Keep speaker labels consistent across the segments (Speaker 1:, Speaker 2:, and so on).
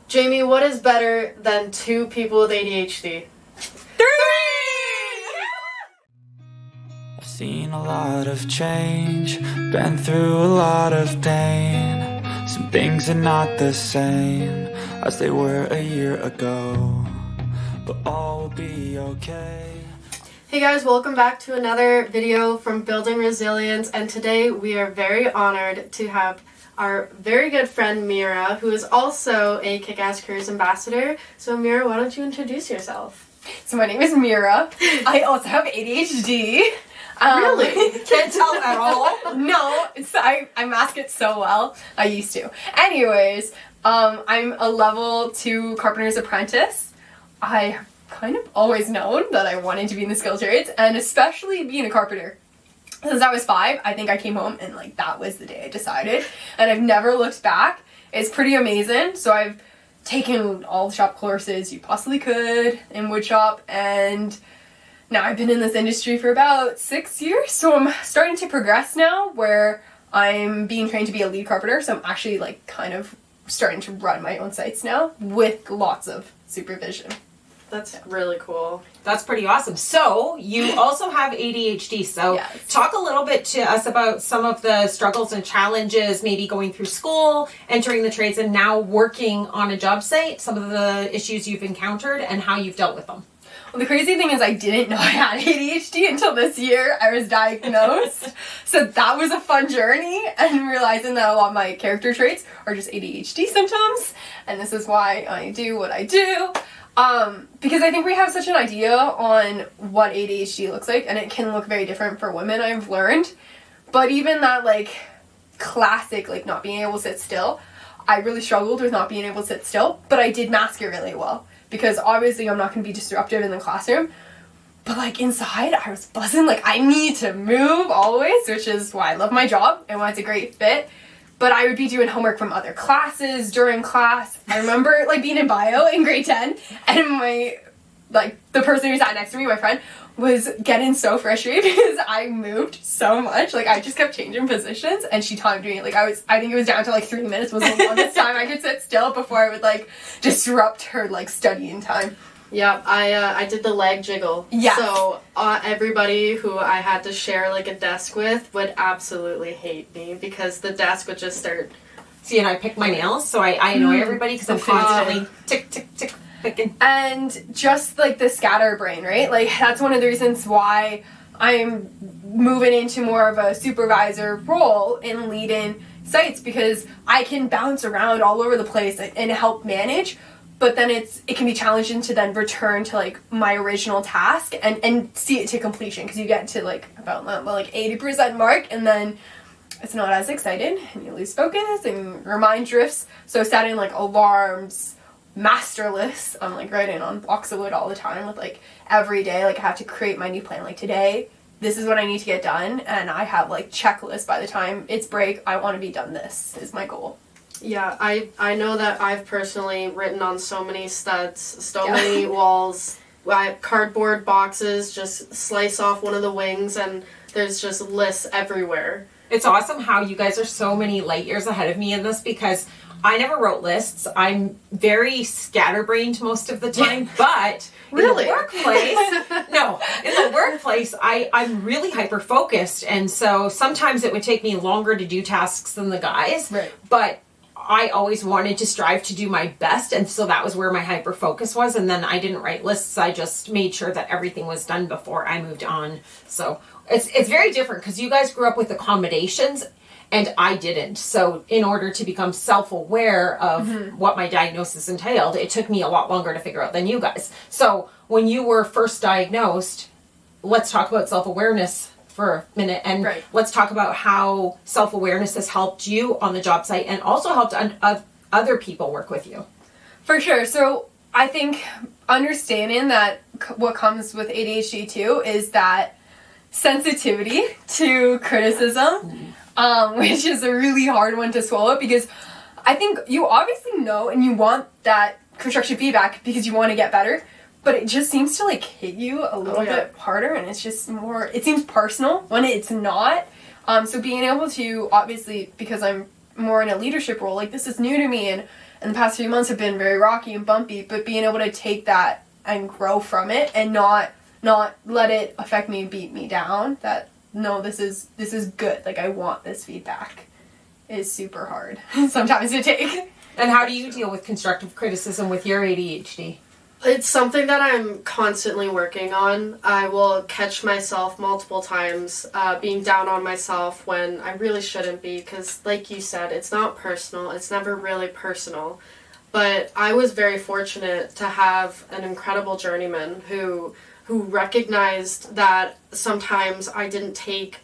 Speaker 1: Jamie, what is better than two people with ADHD?
Speaker 2: 3!
Speaker 3: I've seen a lot of change, been through a lot of pain. Some things are not the same as they were a year ago, but all will be okay.
Speaker 1: Hey guys, welcome back to another video from Building Resilience, and today we are very honored to have our very good friend Mira, who is also a KickAss Careers Ambassador. So Mira, why don't you introduce yourself?
Speaker 2: So my name is Mira. I also have ADHD.
Speaker 1: Really?
Speaker 2: Can't tell at all. No, I mask it so well. I used to. Anyways, I'm a level 2 carpenter's apprentice. I have kind of always known that I wanted to be in the skilled trades, and especially being a carpenter. Since I was 5, I think I came home and that was the day I decided, and I've never looked back. It's pretty amazing. So I've taken all the shop courses you possibly could in woodshop, and now I've been in this industry for about 6 years, so I'm starting to progress now where I'm being trained to be a lead carpenter, so I'm actually kind of starting to run my own sites now with lots of supervision.
Speaker 1: That's really cool.
Speaker 4: That's pretty awesome. So you also have ADHD. So
Speaker 2: Yes.
Speaker 4: Talk a little bit to us about some of the struggles and challenges, maybe going through school, entering the trades, and now working on a job site, some of the issues you've encountered and how you've dealt with them.
Speaker 2: Well, the crazy thing is I didn't know I had ADHD until this year. I was diagnosed. So that was a fun journey, and realizing that a lot of my character traits are just ADHD symptoms, and this is why I do what I do. Because I think we have such an idea on what ADHD looks like, and it can look very different for women, I've learned. But even that classic not being able to sit still, I really struggled with not being able to sit still, but I did mask it really well. Because obviously I'm not going to be disruptive in the classroom, but inside I was buzzing, I need to move always, which is why I love my job and why it's a great fit. But I would be doing homework from other classes during class. I remember being in bio in grade 10, and my the person who sat next to me, my friend, was getting so frustrated because I moved so much. I just kept changing positions, and she timed me. I think it was down to 3 minutes was the longest time I could sit still before I would disrupt her studying time.
Speaker 1: Yeah, I did the leg jiggle.
Speaker 2: Yeah.
Speaker 1: So everybody who I had to share a desk with would absolutely hate me because the desk would just start.
Speaker 4: See, and I pick my nails, so I annoy everybody because I'm constantly tick, tick, tick, picking.
Speaker 2: And just the scatterbrain, right? That's one of the reasons why I'm moving into more of a supervisor role in leading sites, because I can bounce around all over the place and help manage. But then it can be challenging to then return to my original task and see it to completion, because you get to about the 80% mark, and then it's not as exciting and you lose focus and your mind drifts. So setting alarms, master lists, I'm writing on blocks of wood all the time with every day, I have to create my new plan. Today, this is what I need to get done, and I have checklists. By the time it's break, I want to be done. This is my goal.
Speaker 1: Yeah, I know that I've personally written on so many studs, so many walls, cardboard boxes, just slice off one of the wings, and there's just lists everywhere.
Speaker 4: It's awesome how you guys are so many light years ahead of me in this, because I never wrote lists. I'm very scatterbrained most of the time, but
Speaker 1: Really?
Speaker 4: in the workplace, I'm really hyper-focused, and so sometimes it would take me longer to do tasks than the guys,
Speaker 2: Right.
Speaker 4: but I always wanted to strive to do my best, and so that was where my hyper focus was. And then I didn't write lists. I just made sure that everything was done before I moved on. So it's very different, because you guys grew up with accommodations and I didn't. So in order to become self-aware of what my diagnosis entailed, it took me a lot longer to figure out than you guys. So when you were first diagnosed, let's talk about self-awareness for a minute, and let's talk about how self-awareness has helped you on the job site and also helped other people work with you.
Speaker 2: For sure. So I think understanding that what comes with ADHD too is that sensitivity to criticism, which is a really hard one to swallow, because I think you obviously know and you want that constructive feedback because you want to get better. But it just seems to hit you a little bit harder, and it's just more, it seems personal when it's not. So being able to, obviously, because I'm more in a leadership role, this is new to me, and And the past few months have been very rocky and bumpy, but being able to take that and grow from it and not let it affect me and beat me down, that no, this is good, like I want this feedback, is super hard sometimes to take.
Speaker 4: And how do you deal with constructive criticism with your ADHD?
Speaker 1: It's something that I'm constantly working on. I will catch myself multiple times being down on myself when I really shouldn't be, because like you said, it's not personal. It's never really personal. But I was very fortunate to have an incredible journeyman who recognized that sometimes I didn't take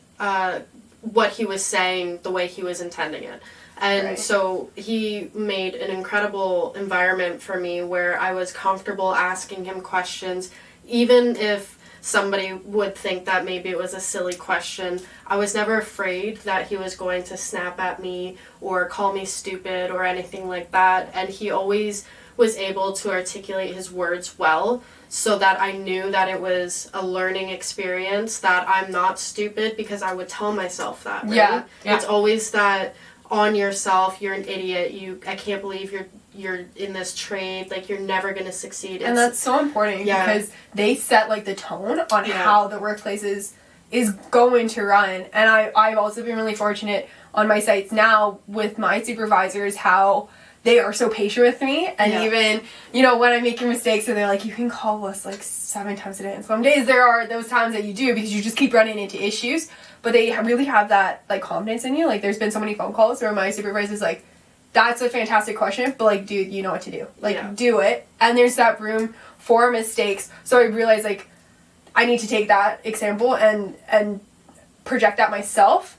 Speaker 1: what he was saying the way he was intending it. And so he made an incredible environment for me where I was comfortable asking him questions, even if somebody would think that maybe it was a silly question. I was never afraid that he was going to snap at me or call me stupid or anything like that. And he always was able to articulate his words well, so that I knew that it was a learning experience, that I'm not stupid, because I would tell myself that, right?
Speaker 2: Yeah.
Speaker 1: It's always that on yourself, you're an idiot, I can't believe you're in this trade, like you're never going to succeed.
Speaker 2: And that's so important because they set like the tone on how the workplace is going to run. And I've also been really fortunate on my sites now with my supervisors, how they are so patient with me. And even, when I'm making mistakes, and they're like, you can call us like 7 times a day. And some days there are those times that you do because you just keep running into issues. But they really have that like confidence in you. Like there's been so many phone calls where my supervisor's like, that's a fantastic question, but like, dude, you know what to do. Like, do it. And there's that room for mistakes. So I realized like, I need to take that example and project that myself.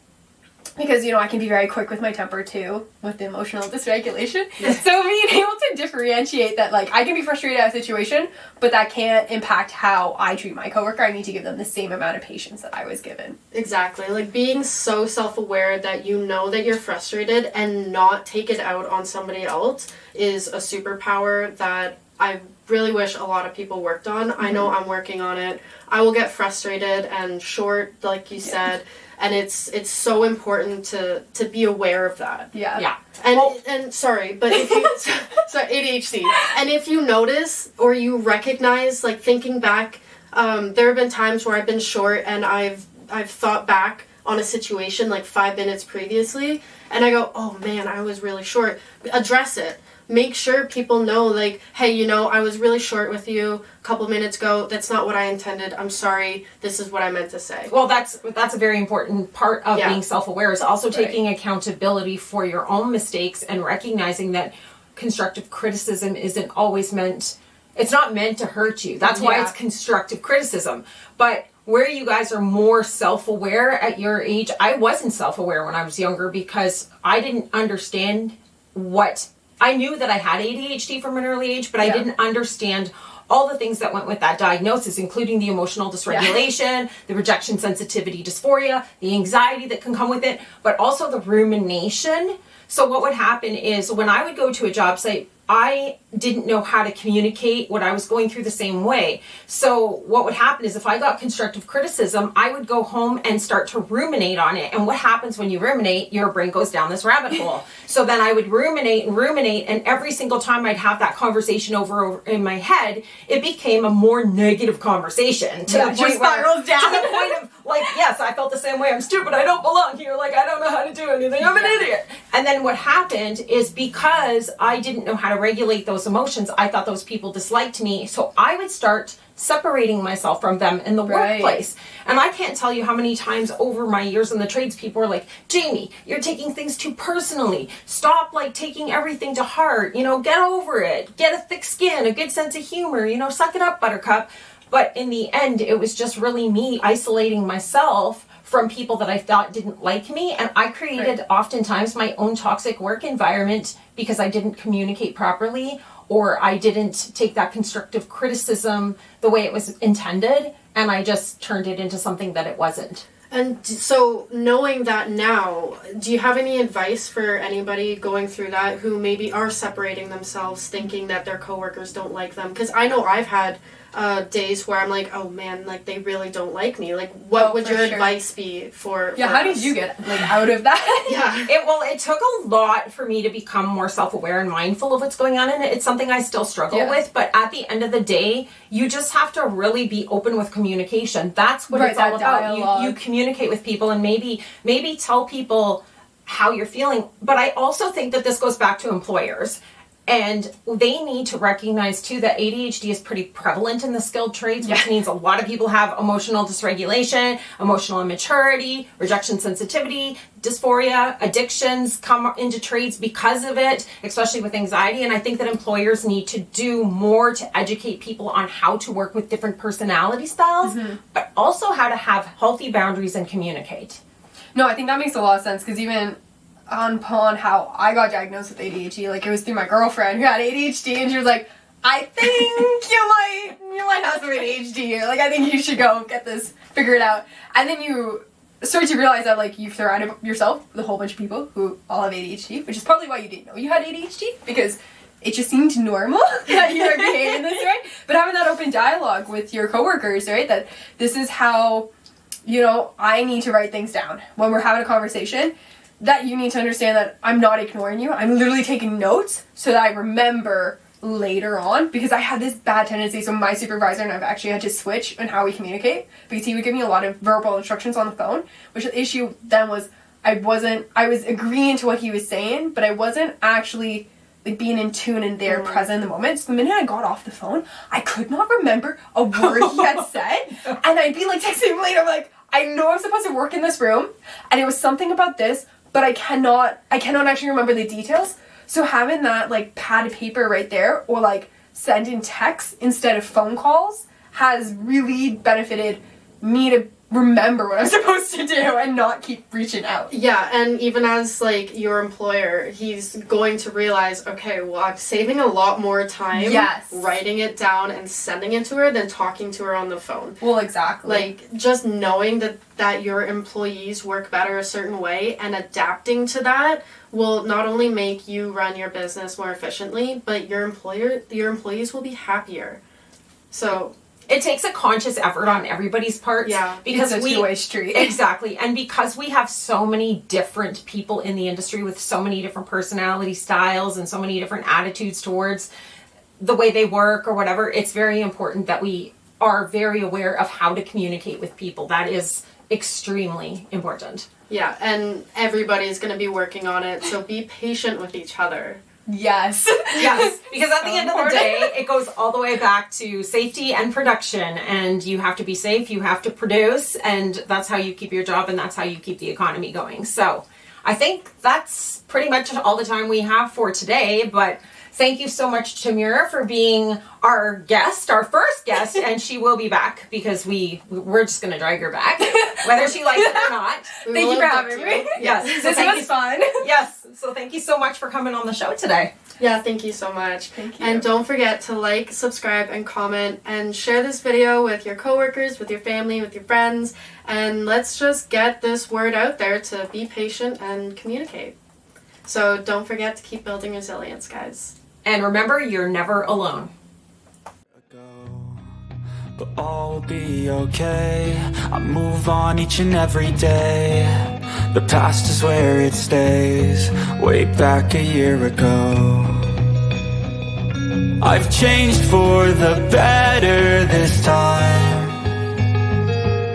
Speaker 2: Because, I can be very quick with my temper, too, with the emotional dysregulation. Yeah. So being able to differentiate that, like, I can be frustrated at a situation, but that can't impact how I treat my coworker. I need to give them the same amount of patience that I was given.
Speaker 1: Exactly. Like, being so self-aware that you know that you're frustrated and not take it out on somebody else is a superpower that I really wish a lot of people worked on. Mm-hmm. I know I'm working on it. I will get frustrated and short, like you said. And it's so important to be aware of that.
Speaker 2: Yeah.
Speaker 1: And sorry, but if you ADHD. And if you notice or you recognize, like thinking back, there have been times where I've been short and I've thought back on a situation like 5 minutes previously, and I go, oh man, I was really short. Address it. Make sure people know, like, hey, I was really short with you a couple minutes ago. That's not what I intended. I'm sorry. This is what I meant to say.
Speaker 4: Well, that's a very important part of being self-aware, is also taking accountability for your own mistakes and recognizing that constructive criticism isn't always it's not meant to hurt you. That's why it's constructive criticism. But where you guys are more self-aware at your age, I wasn't self-aware when I was younger because I didn't understand I knew that I had ADHD from an early age, but I didn't understand all the things that went with that diagnosis, including the emotional dysregulation, the rejection sensitivity dysphoria, the anxiety that can come with it, but also the rumination. So what would happen is when I would go to a job site, I didn't know how to communicate what I was going through the same way. So what would happen is if I got constructive criticism, I would go home and start to ruminate on it. And what happens when you ruminate, your brain goes down this rabbit hole. So then I would ruminate, and every single time I'd have that conversation over in my head, it became a more negative conversation to the point
Speaker 2: spirals down.
Speaker 4: To the point of like, yes, I felt the same way. I'm stupid. I don't belong here. Like, I don't know how to do anything. I'm an idiot. And then what happened is because I didn't know how to regulate those emotions, I thought those people disliked me. So I would start separating myself from them in the workplace. And I can't tell you how many times over my years in the trades, people are like, Jamie, you're taking things too personally. Stop like taking everything to heart. Get over it. Get a thick skin, a good sense of humor, suck it up, buttercup. But in the end, it was just really me isolating myself from people that I thought didn't like me. And I created oftentimes my own toxic work environment because I didn't communicate properly, or I didn't take that constructive criticism the way it was intended, and I just turned it into something that it wasn't.
Speaker 1: And so knowing that now, do you have any advice for anybody going through that who maybe are separating themselves, thinking that their coworkers don't like them? Because I know I've had days where I'm like, oh man, like they really don't like me. Like, what would your advice be for?
Speaker 2: Yeah, how did you get like out of that?
Speaker 1: Yeah.
Speaker 4: It took a lot for me to become more self-aware and mindful of what's going on, and it's something I still struggle with. But at the end of the day, you just have to really be open with communication. That's what it's all about. You communicate with people, and maybe tell people how you're feeling. But I also think that this goes back to employers. And they need to recognize, too, that ADHD is pretty prevalent in the skilled trades, which means a lot of people have emotional dysregulation, emotional immaturity, rejection sensitivity, dysphoria, addictions come into trades because of it, especially with anxiety. And I think that employers need to do more to educate people on how to work with different personality styles, but also how to have healthy boundaries and communicate.
Speaker 2: No, I think that makes a lot of sense, because even upon how I got diagnosed with ADHD, like it was through my girlfriend who had ADHD, and she was like, I think you might have some ADHD, or like I think you should go get this figured out. And then you start to realize that like you've surrounded yourself with a whole bunch of people who all have ADHD, which is probably why you didn't know you had ADHD, because it just seemed normal that you were behaving this way. But having that open dialogue with your coworkers, right, that this is how, you know, I need to write things down when we're having a conversation, that you need to understand that I'm not ignoring you. I'm literally taking notes so that I remember later on, because I had this bad tendency. So my supervisor and I've actually had to switch on how we communicate, because he would give me a lot of verbal instructions on the phone, which the issue then was I was agreeing to what he was saying, but I wasn't actually like being in tune and there present in the moment. So the minute I got off the phone, I could not remember a word he had said. And I'd be like texting him later, I'm like, I know I'm supposed to work in this room, and it was something about this, but I cannot actually remember the details. So having that like pad of paper right there, or like sending texts instead of phone calls, has really benefited me to remember what I'm supposed to do and not keep reaching out.
Speaker 1: Yeah, and even as like your employer, he's going to realize, okay, well, I'm saving a lot more time writing it down and sending it to her than talking to her on the phone.
Speaker 2: Well, exactly.
Speaker 1: Like, just knowing that your employees work better a certain way and adapting to that will not only make you run your business more efficiently, but your employees will be happier. So
Speaker 4: it takes a conscious effort on everybody's part.
Speaker 1: Yeah.
Speaker 4: Because
Speaker 2: it's a two-way street.
Speaker 4: Exactly. And because we have so many different people in the industry with so many different personality styles and so many different attitudes towards the way they work or whatever, it's very important that we are very aware of how to communicate with people. That is extremely important.
Speaker 1: Yeah, and everybody's going to be working on it, so be patient with each other.
Speaker 2: Yes.
Speaker 4: Yes, because at the end of the day, it goes all the way back to safety and production, and you have to be safe, you have to produce, and that's how you keep your job, and that's how you keep the economy going. So I think that's pretty much all the time we have for today, but thank you so much to Mira for being our guest, our first guest, and she will be back, because we're just going to drag her back, whether she likes it or not.
Speaker 2: Thank you for having me.
Speaker 4: Yes.
Speaker 2: So this was fun.
Speaker 4: Yes. So thank you so much for coming on the show today.
Speaker 1: Yeah, thank you so much.
Speaker 2: Thank you.
Speaker 1: And don't forget to like, subscribe, and comment, and share this video with your coworkers, with your family, with your friends, and let's just get this word out there to be patient and communicate. So don't forget to keep building resilience, guys.
Speaker 4: And remember, you're never alone.
Speaker 3: But all will be okay. I move on each and every day. The past is where it stays. Way back a year ago, I've changed for the better this time.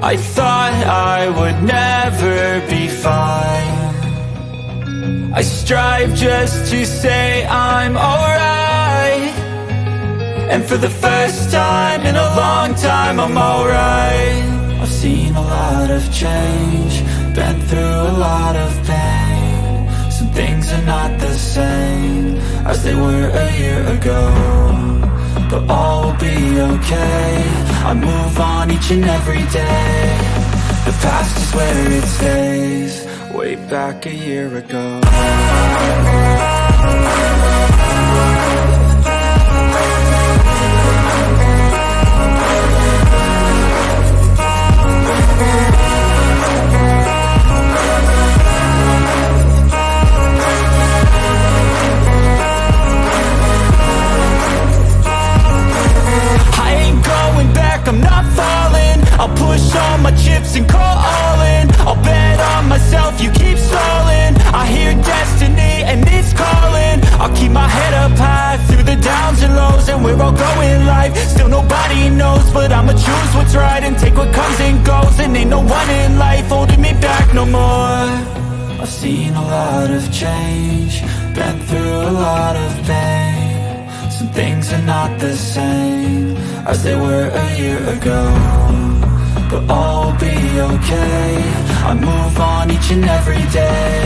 Speaker 3: I thought I would never be fine. I strive just to say I'm alright. And for the first time in a long time, I'm alright. I've seen a lot of change, been through a lot of pain. Some things are not the same as they were a year ago, but all will be okay. I move on each and every day. The past is where it stays. Way back a year ago. I ain't going I'll go in life. Still nobody knows, but I'ma choose what's right and take what comes and goes. And ain't no one in life holding me back no more. I've seen a lot of change, been through a lot of pain. Some things are not the same as they were a year ago, but all will be okay. I move on each and every day.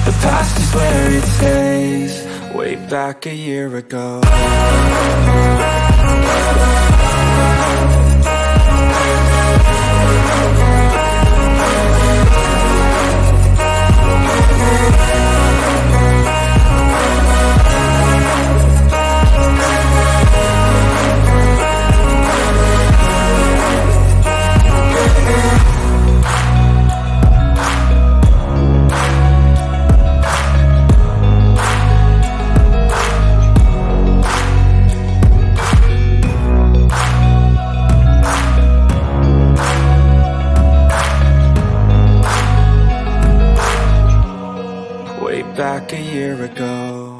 Speaker 3: The past is where it stays, way back a year ago. Back a year ago.